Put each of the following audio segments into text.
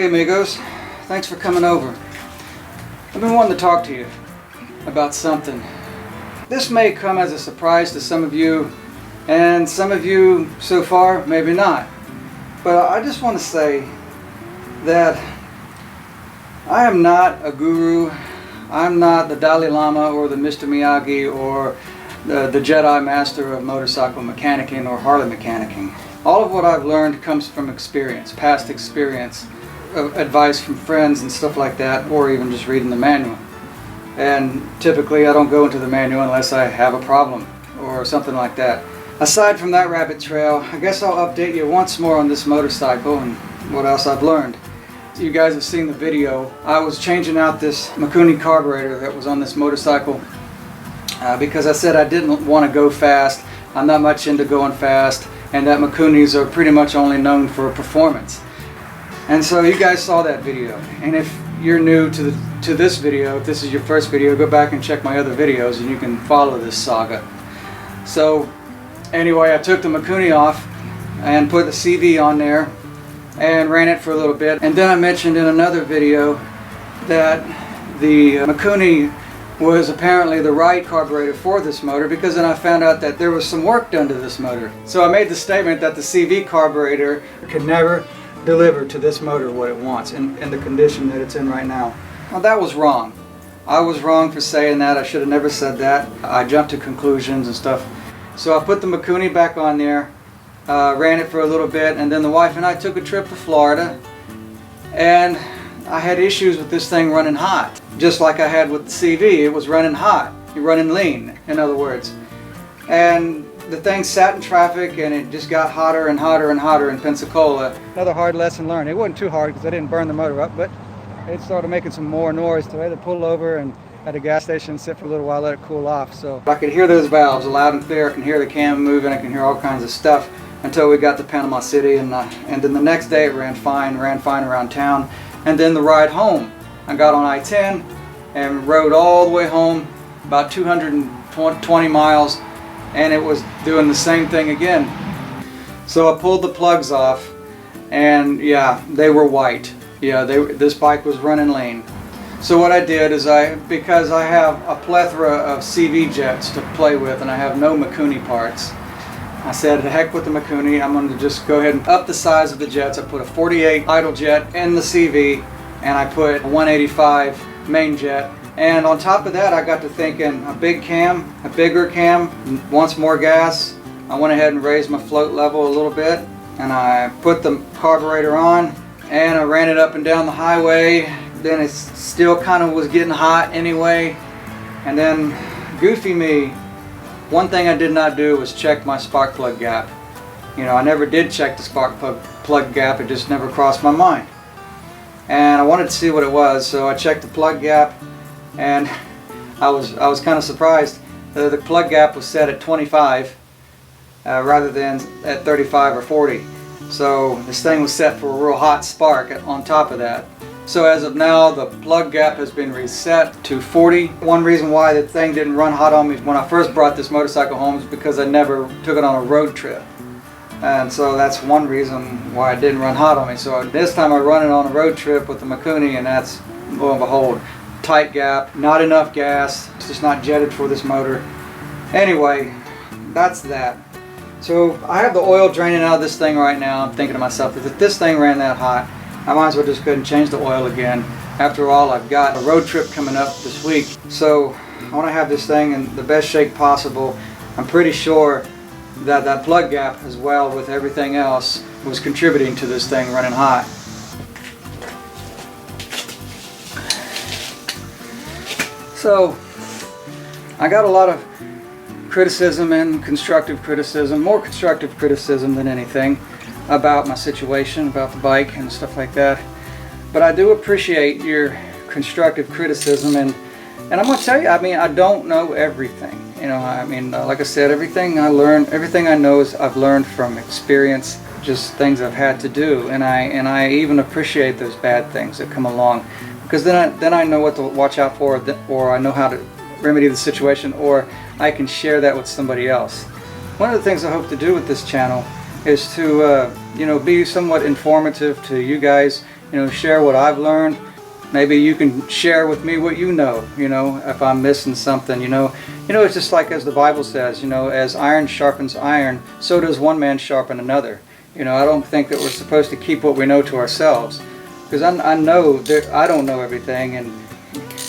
amigos, thanks for coming over. I've been wanting to talk to you about something. This may come as a surprise to some of you, and some of you so far, maybe not. But I just want to say that I am not a guru. I'm not the Dalai Lama or the Mr. Miyagi or the Jedi Master of motorcycle mechanicking or Harley mechanicking. All of what I've learned comes from experience, past experience, advice from friends and stuff like that, or even just reading the manual. And typically I don't go into the manual unless I have a problem or something like that. Aside from that rabbit trail, I guess I'll update you once more on this motorcycle and what else I've learned. You guys have seen the video. I was changing out this Mikuni carburetor that was on this motorcycle because I said I didn't want to go fast. I'm not much into going fast, and that Mikunis are pretty much only known for performance. And so you guys saw that video, and if you're new to this video, if this is your first video, go back and check my other videos and you can follow this saga. So anyway, I took the Mikuni off and put the CV on there and ran it for a little bit, and then I mentioned in another video that the Mikuni was apparently the right carburetor for this motor, because then I found out that there was some work done to this motor. So I made the statement that the CV carburetor could never deliver to this motor what it wants in the condition that it's in right now. Well, that was wrong. I was wrong for saying that. I should have never said that. I jumped to conclusions and stuff. So I put the Mikuni back on there, ran it for a little bit, and then the wife and I took a trip to Florida, and I had issues with this thing running hot. Just like I had with the CV, it was running hot. You're running lean, in other words. And the thing sat in traffic, and it just got hotter and hotter and hotter in Pensacola. Another hard lesson learned. It wasn't too hard because I didn't burn the motor up, but it started making some more noise, so I had to pull over and at a gas station, sit for a little while, let it cool off. So I could hear those valves loud and clear. I can hear the cam moving. I can hear all kinds of stuff until we got to Panama City, and then the next day it ran fine around town. And then the ride home, I got on I-10 and rode all the way home, about 220 miles, and it was doing the same thing again. So I pulled the plugs off, and yeah, they were white. Yeah, this bike was running lean. So what I did is, because I have a plethora of CV jets to play with and I have no Mikuni parts, I said, the heck with the Mikuni, I'm going to just go ahead and up the size of the jets. I put a 48 idle jet in the CV, and I put a 185 main jet. And on top of that, I got to thinking, a bigger cam, wants more gas. I went ahead and raised my float level a little bit, and I put the carburetor on, and I ran it up and down the highway. Then it still kind of was getting hot anyway. And then, goofy me, one thing I did not do was check my spark plug gap. You know, I never did check the spark plug gap. It just never crossed my mind. And I wanted to see what it was, so I checked the plug gap, and I was kind of surprised that the plug gap was set at 25 rather than at 35 or 40. So this thing was set for a real hot spark on top of that. So as of now, the plug gap has been reset to 40. One reason why the thing didn't run hot on me when I first brought this motorcycle home is because I never took it on a road trip. And so that's one reason why it didn't run hot on me. So this time I run it on a road trip with the Mikuni, and that's, lo and behold, tight gap, not enough gas, it's just not jetted for this motor. Anyway, that's that. So I have the oil draining out of this thing right now. I'm thinking to myself, if this thing ran that hot, I might as well just go ahead and change the oil again. After all, I've got a road trip coming up this week, so I want to have this thing in the best shape possible. I'm pretty sure that that plug gap, as well with everything else, was contributing to this thing running hot. So I got a lot of criticism and constructive criticism, more constructive criticism than anything, about my situation, about the bike and stuff like that. But I do appreciate your constructive criticism, and I'm going to tell you, I mean, I don't know everything. You know, I mean, like I said, everything I learned, everything I know is I've learned from experience, just things I've had to do, and I even appreciate those bad things that come along, because then I know what to watch out for, or I know how to remedy the situation, or I can share that with somebody else. One of the things I hope to do with this channel is to be somewhat informative to you guys share what I've learned. Maybe you can share with me what you know, if I'm missing something, it's just like as the Bible says, as iron sharpens iron, so does one man sharpen another. I don't think that we're supposed to keep what we know to ourselves, because I know that I don't know everything, and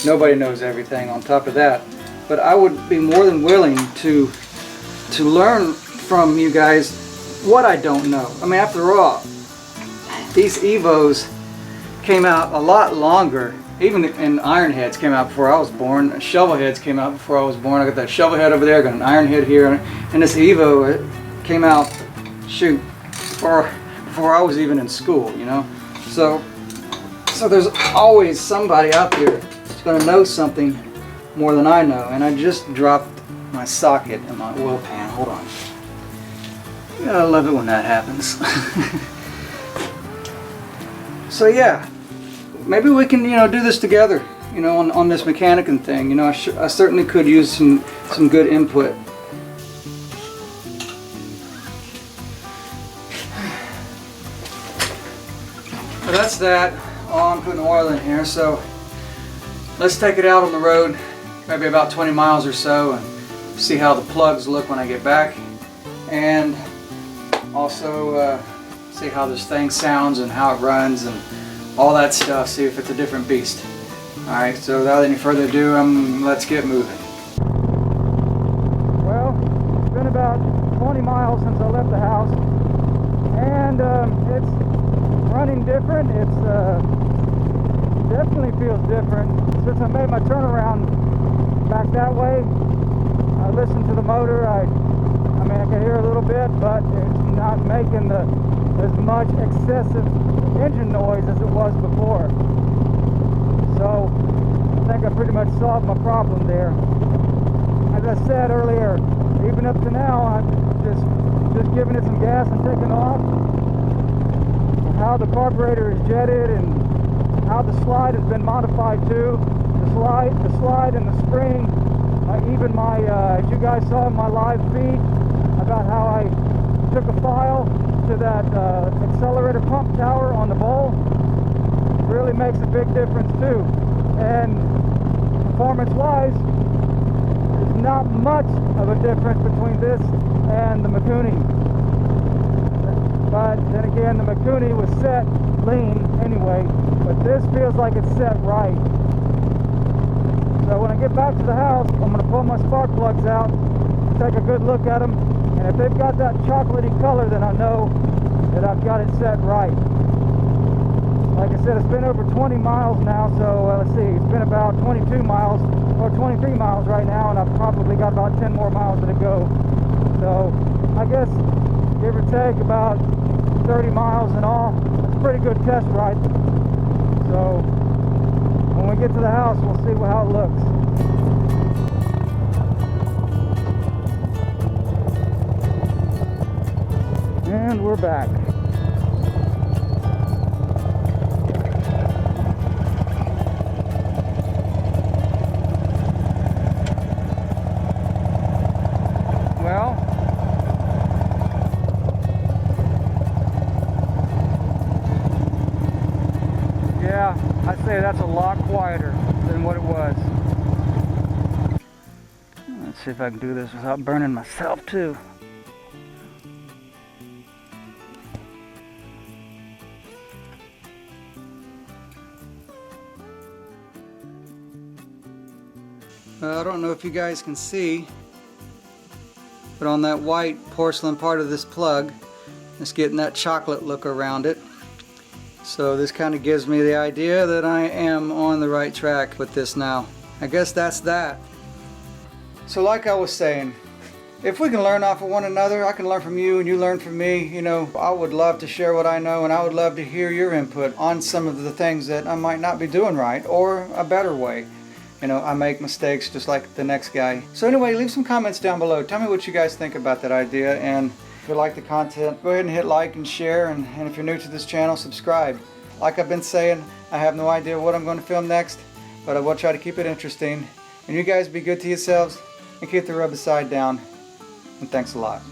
nobody knows everything on top of that. But I would be more than willing to learn from you guys what I don't know. I mean, after all, these Evos came out a lot longer. Even in iron heads came out before I was born. Shovel heads came out before I was born. I got that shovel head over there, got an iron head here, and this Evo, it came out, shoot, before I was even in school, So there's always somebody out there that's going to know something more than I know. And I just dropped my socket in my oil pan. Hold on. You gotta love it when that happens. So yeah, maybe we can do this together, on this mechanicing thing. I certainly could use some good input. Well, that's that. Oh, I'm putting oil in here, so let's take it out on the road, maybe about 20 miles or so, and see how the plugs look when I get back, and also see how this thing sounds and how it runs and all that stuff, see if it's a different beast. Alright, so without any further ado, let's get moving. Well, it's been about 20 miles since I left the house, and it's running different. It's definitely feels different. Since I made my turnaround back that way, I listened to the motor. I mean, I can hear a little bit, but it's not making as much excessive engine noise as it was before. So I think I pretty much solved my problem there. As I said earlier, even up to now, I'm just giving it some gas and taking off. How the carburetor is jetted and how the slide has been modified too. The slide and the spring, even my, as you guys saw in my live feed, about how I took a file to that accelerator pump tower on the bowl, really makes a big difference too. And performance-wise, there's not much of a difference between this and the Mikuni. But then again, the Mikuni was set lean anyway, but this feels like it's set right. So when I get back to the house, I'm going to pull my spark plugs out, take a good look at them, and if they've got that chocolatey color, then I know that I've got it set right. Like I said, it's been over 20 miles now, so let's see, it's been about 22 miles, or 23 miles right now, and I've probably got about 10 more miles to go. So I guess, give or take, about 30 miles in all. It's a pretty good test ride. So when we get to the house, we'll see how it looks. And we're back. Well, yeah, I'd say that's a lot quieter than what it was. Let's see if I can do this without burning myself too. I don't know if you guys can see, but on that white porcelain part of this plug, it's getting that chocolate look around it. So this kind of gives me the idea that I am on the right track with this now. I guess that's that. So like I was saying, if we can learn off of one another, I can learn from you and you learn from me. I would love to share what I know, and I would love to hear your input on some of the things that I might not be doing right, or a better way. I make mistakes just like the next guy. So anyway, leave some comments down below. Tell me what you guys think about that idea, and if you like the content, go ahead and hit like and share, and if you're new to this channel, subscribe. Like I've been saying, I have no idea what I'm going to film next, but I will try to keep it interesting. And you guys be good to yourselves and keep the rubber side down. And thanks a lot.